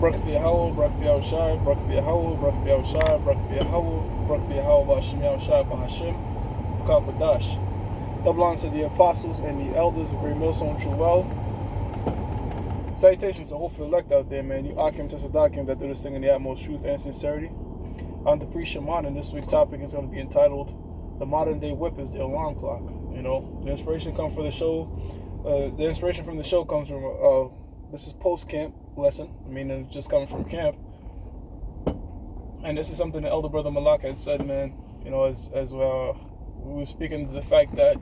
Barak Yahweh, Barak Yahushai, Barak Yahweh, Barak Yahushai, Barak Yahweh, Barak Yahweh, Ba'Shem Yahushai, Ba'Hashem, Kapadash. That belongs to the apostles and the elders of Great Millstone True Well. Salutations to hopefully elect out there, man. You Akim to Sadakim that do this thing in the utmost truth and sincerity. I'm the Priest Shaman, and this week's topic is going to be entitled "The Modern Day Whip is the Alarm Clock." You know, the inspiration comes for the show. The inspiration from the show comes from this is post-camp lesson. I mean, it's just coming from camp, and this is something the elder brother Malak had said, man. You know, as we were speaking to the fact that,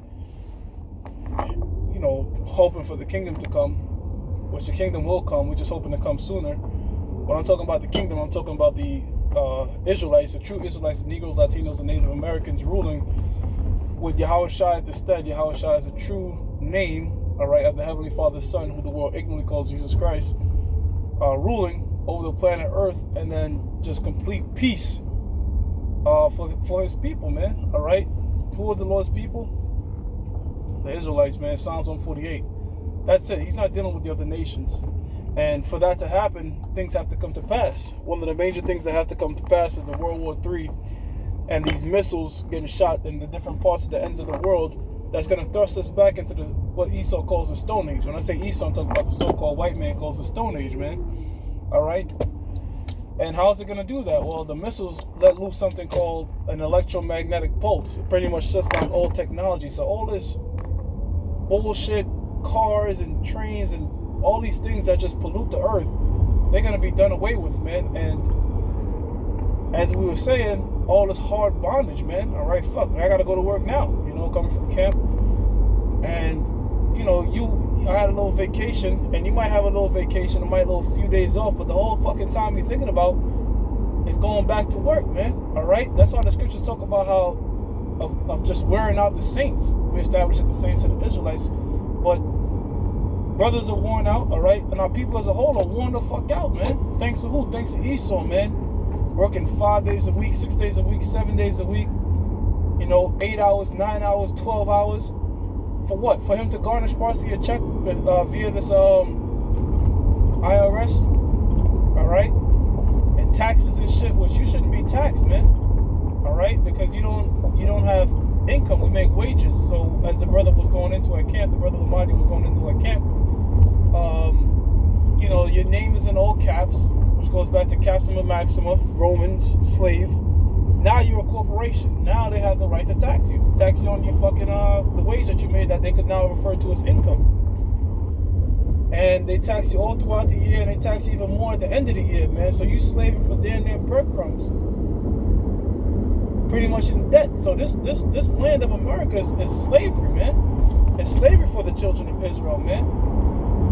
you know, hoping for the kingdom to come, which the kingdom will come. We're just hoping to come sooner. When I'm talking about the kingdom, I'm talking about the Israelites, the true Israelites, the Negroes, Latinos, and Native Americans ruling with Yahushua at the stead. Yahushua is a true name, all right, of the Heavenly Father's Son, who the world ignorantly calls Jesus Christ, ruling over the planet Earth, and then just complete peace for His people, man. All right, who are the Lord's people? The Israelites, man. Psalms 148. That's it. He's not dealing with the other nations. And for that to happen, things have to come to pass. One of the major things that have to come to pass is the World War III and these missiles getting shot in the different parts of the ends of the world. That's going to thrust us back into what Esau calls the Stone Age. When I say Esau, I'm talking about the so-called white man calls the Stone Age, man. All right? And how's it going to do that? Well, the missiles let loose something called an electromagnetic pulse. It pretty much shuts down all technology. So all this bullshit, cars and trains and all these things that just pollute the earth, they're going to be done away with, man. And as we were saying, all this hard bondage, man. All right, fuck, I got to go to work now, you know, coming from camp. And, you know, I had a little vacation, and you might have a little vacation, a little few days off, but the whole fucking time you're thinking about is going back to work, man. All right? That's why the scriptures talk about how of just wearing out the saints. We established that the saints are the Israelites, but brothers are worn out, all right? And our people as a whole are worn the fuck out, man. Thanks to who? Thanks to Esau, man. Working 5 days a week, 6 days a week, 7 days a week, you know, 8 hours, 9 hours, 12 hours. For what? For him to garnish parts of your check via this IRS, all right? And taxes and shit, which you shouldn't be taxed, man. All right? Because you don't have income. We make wages. So as the brother was going into a camp, the brother Lamadi was going into a camp, you know, your name is in all caps, which goes back to Capsima Maxima, Romans, slave. Now you're a corporation. Now they have the right to tax you on your fucking the wage that you made that they could now refer to as income. And they tax you all throughout the year, and they tax you even more at the end of the year, man. So you slaving for damn near breadcrumbs, pretty much in debt. So this land of America is slavery, man. It's slavery for the children of Israel, man.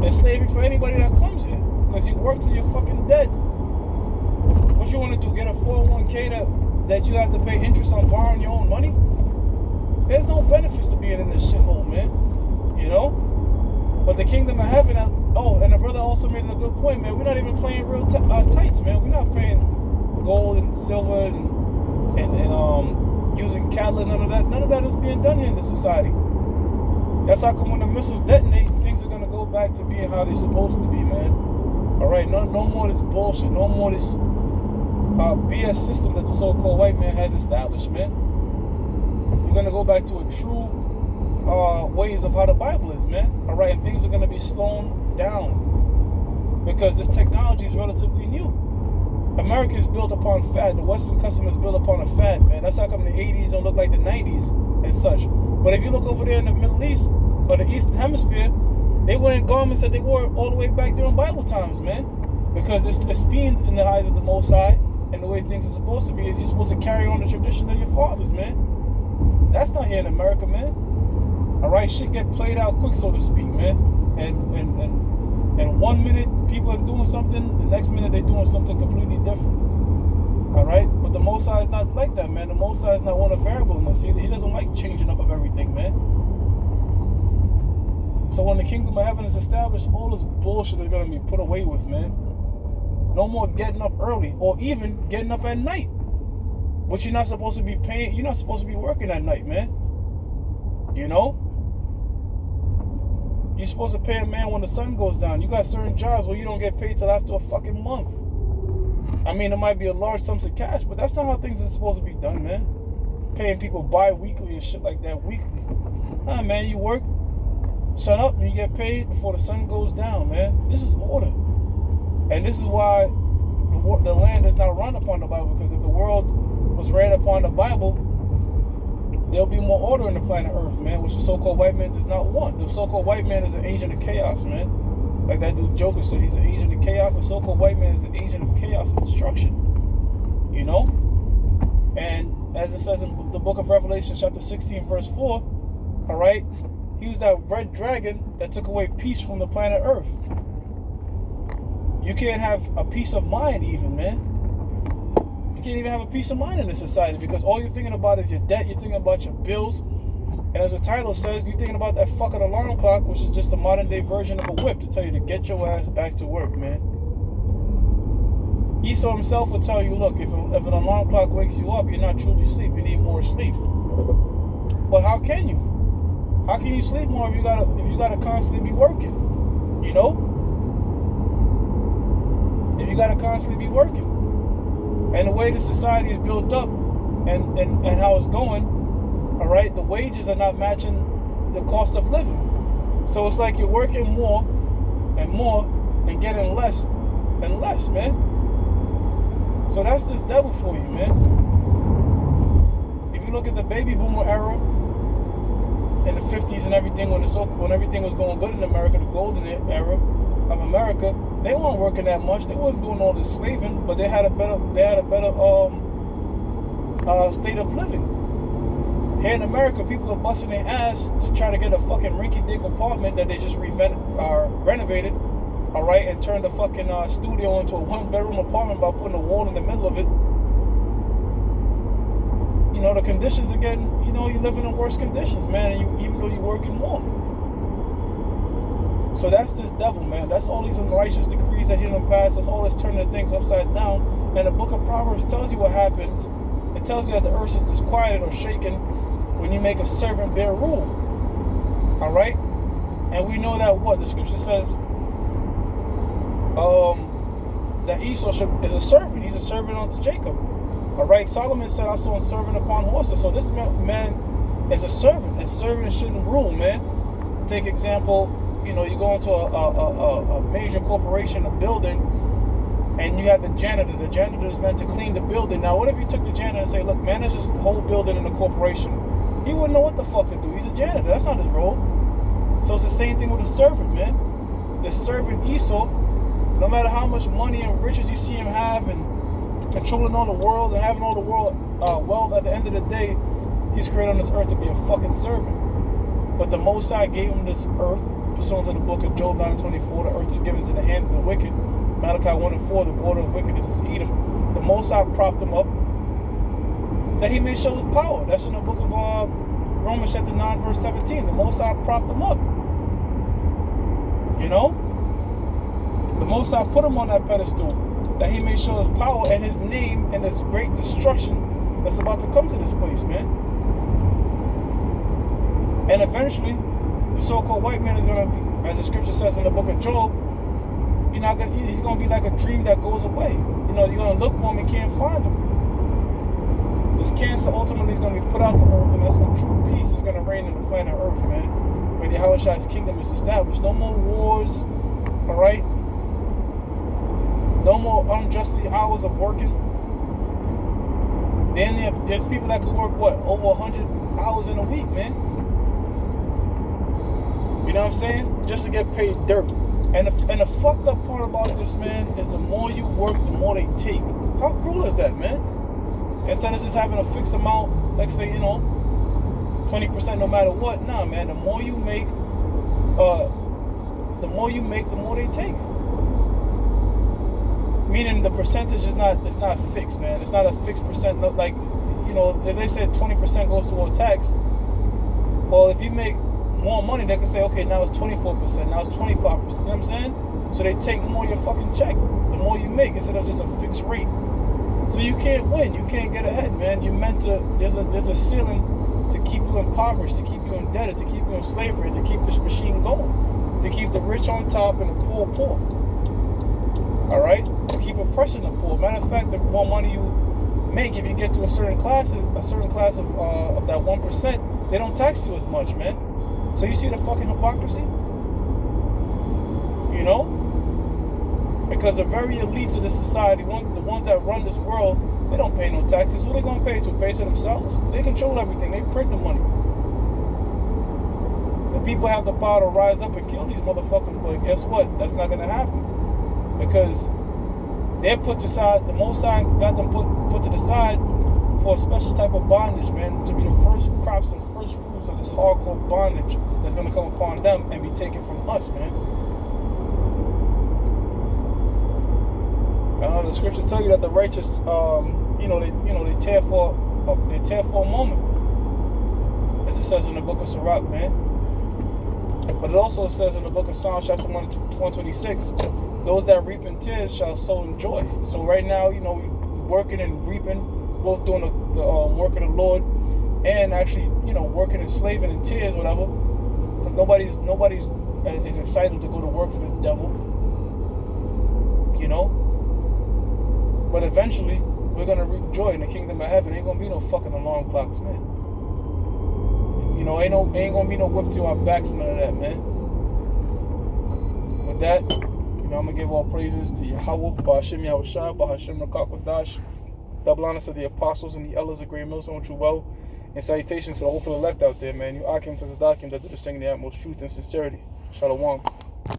It's slavery for anybody that comes here, because you work till you're fucking dead. What you want to do? Get a 401k that you have to pay interest on borrowing your own money? There's no benefits to being in this shithole, man. You know? But the kingdom of heaven, and the brother also made a good point, man. We're not even playing real tights, man. We're not paying gold and silver and using cattle and none of that. None of that is being done here in this society. That's how come when the missiles detonate, things are going to go back to being how they're supposed to be, man. All right? No more this bullshit. No more this BS system that the so-called white man has established, man. We're going to go back to a true ways of how the Bible is, man. All right, and things are going to be slowed down because this technology is relatively new. America is built upon fad. The Western custom is built upon a fad, man. That's how come the 80s don't look like the 90s and such. But if you look over there in the Middle East or the Eastern Hemisphere, they wearing garments that they wore all the way back during Bible times, man. Because it's esteemed in the eyes of the Most High, and the way things are supposed to be is you're supposed to carry on the tradition of your fathers, man. That's not here in America, man. All right, shit get played out quick, so to speak, man. And 1 minute people are doing something, the next minute they're doing something completely different. All right, but the Most High is not like that, man. The Most High is not one of variableness. He doesn't like changing up of everything, man. So when the kingdom of heaven is established, all this bullshit is gonna be put away with, man. No more getting up early, or even getting up at night, which you're not supposed to be paying. You're not supposed to be working at night, man. You know. You're supposed to pay a man when the sun goes down. You got certain jobs where you don't get paid till after a fucking month. I mean, it might be a large sums of cash, but that's not how things are supposed to be done, man. Paying people bi-weekly and shit like that weekly. Nah, man, you work, sun up, and you get paid before the sun goes down, man. This is order. And this is why the land is not run upon the Bible, because if the world was ran upon the Bible, there'll be more order in the planet Earth, man, which the so-called white man does not want. The so-called white man is an agent of chaos, man. Like that dude Joker said, he's an agent of chaos. The so-called white man is an agent of chaos and destruction. You know? And as it says in the book of Revelation, chapter 16, verse 4, all right, he was that red dragon that took away peace from the planet Earth. You can't have a peace of mind even, man. You can't even have a peace of mind in this society, because all you're thinking about is your debt, you're thinking about your bills, and as the title says, you're thinking about that fucking alarm clock, which is just a modern day version of a whip to tell you to get your ass back to work, man. Esau himself will tell you, look, if an alarm clock wakes you up, you're not truly asleep, you need more sleep. But how can you? How can you sleep more if you gotta constantly be working? You know? If you gotta constantly be working. And the way the society is built up and how it's going, all right, the wages are not matching the cost of living. So it's like you're working more and getting less and less, man. So that's this devil for you, man. If you look at the baby boomer era in the 50s and everything, when everything was going good in America, the golden era of America, they weren't working that much. They wasn't doing all this slaving, but they had a better state of living. Here in America, people are busting their ass to try to get a fucking rinky-dink apartment that they just renovated, all right, and turned the fucking studio into a one-bedroom apartment by putting a wall in the middle of it. You know, the conditions are getting, you know, you're living in worse conditions, man, and even though you're working more. So that's this devil, man. That's all these unrighteous decrees that you done pass. That's all that's turning things upside down. And the book of Proverbs tells you what happens. It tells you that the earth is disquieted or shaken when you make a servant bear rule. All right? And we know that what? The scripture says that Esau is a servant. He's a servant unto Jacob. All right? Solomon said, I saw a servant upon horses. So this man is a servant. And servants shouldn't rule, man. Take example, you know, you go into a major corporation, a building, and you have the janitor. The janitor is meant to clean the building. Now, what if you took the janitor and say, look, manage this whole building in the corporation? He wouldn't know what the fuck to do. He's a janitor. That's not his role. So it's the same thing with a servant, man. The servant Esau, no matter how much money and riches you see him have and controlling all the world and having all the world wealth, at the end of the day, he's created on this earth to be a fucking servant. But the Most High gave him this earth, pursuant to the book of Job 9:24, the earth is given to the hand of the wicked. Malachi 1:4, the border of wickedness is Edom. The Most High propped him up that he may show his power. That's in the book of Romans chapter 9, verse 17. The Most High propped him up. You know? The Most High put him on that pedestal that he may show his power and his name and this great destruction that's about to come to this place, man. And eventually, the so-called white man is going to be, as the scripture says in the book of Job, he's going to be like a dream that goes away. You know, you're going to look for him and can't find him. This cancer ultimately is going to be put out to earth, and that's when true peace is going to reign in the planet earth, man. When the Yahushai's kingdom is established. No more wars, all right? No more unjustly hours of working. Then there's people that could work, what, over 100 hours in a week, man. You know what I'm saying? Just to get paid dirt. And the fucked up part about this, man, is the more you work, the more they take. How cruel is that, man? Instead of just having a fixed amount, let's say, you know, 20% no matter what. Nah, man, the more you make, the more they take. Meaning the percentage is not fixed, man. It's not a fixed percent. Like, you know, if they said 20% goes toward tax, well, if you make more money, they can say, okay, now it's 24%, now it's 25%. You know what I'm saying? So they take more of your fucking check, the more you make, instead of just a fixed rate. So you can't win, you can't get ahead, man. You're meant to. There's a ceiling to keep you impoverished, to keep you indebted, to keep you in slavery, to keep this machine going. to keep the rich on top and the poor poor. All right, to keep oppressing the poor. Matter of fact, the more money you make, if you get to a certain class of that 1%, they don't tax you as much, man. So you see the fucking hypocrisy, you know? Because the very elites of the society, the ones that run this world, they don't pay no taxes. Who they gonna pay to? Pay to themselves? They control everything. They print the money. The people have the power to rise up and kill these motherfuckers, but guess what? That's not gonna happen. Because they're put aside, the Most High got them put to the side for a special type of bondage, man, to be the first crops and first fruits of this hardcore bondage that's going to come upon them and be taken from us, man. The scriptures tell you that the righteous, they tear for a moment, as it says in the book of Sirach, man. But it also says in the book of Psalms, chapter 126, those that reap in tears shall sow in joy. So right now, we're working and reaping, both doing the work of the Lord and actually, working and slaving in tears, whatever. Because nobody's is excited to go to work for this devil, But eventually, we're gonna reap joy in the kingdom of heaven. Ain't gonna be no fucking alarm clocks, man. Ain't gonna be no whip to our backs, none of that, man. With that, I'm gonna give all praises to Yahweh, Ba'ashem Yahushua, Ba'ashem Rakakwadash. Double honors to the apostles and the elders of Great Millstone, which you well, and salutations to the hopeful elect out there, man. You Akim to Zadakim that do this thing in the utmost truth and sincerity. Shalom.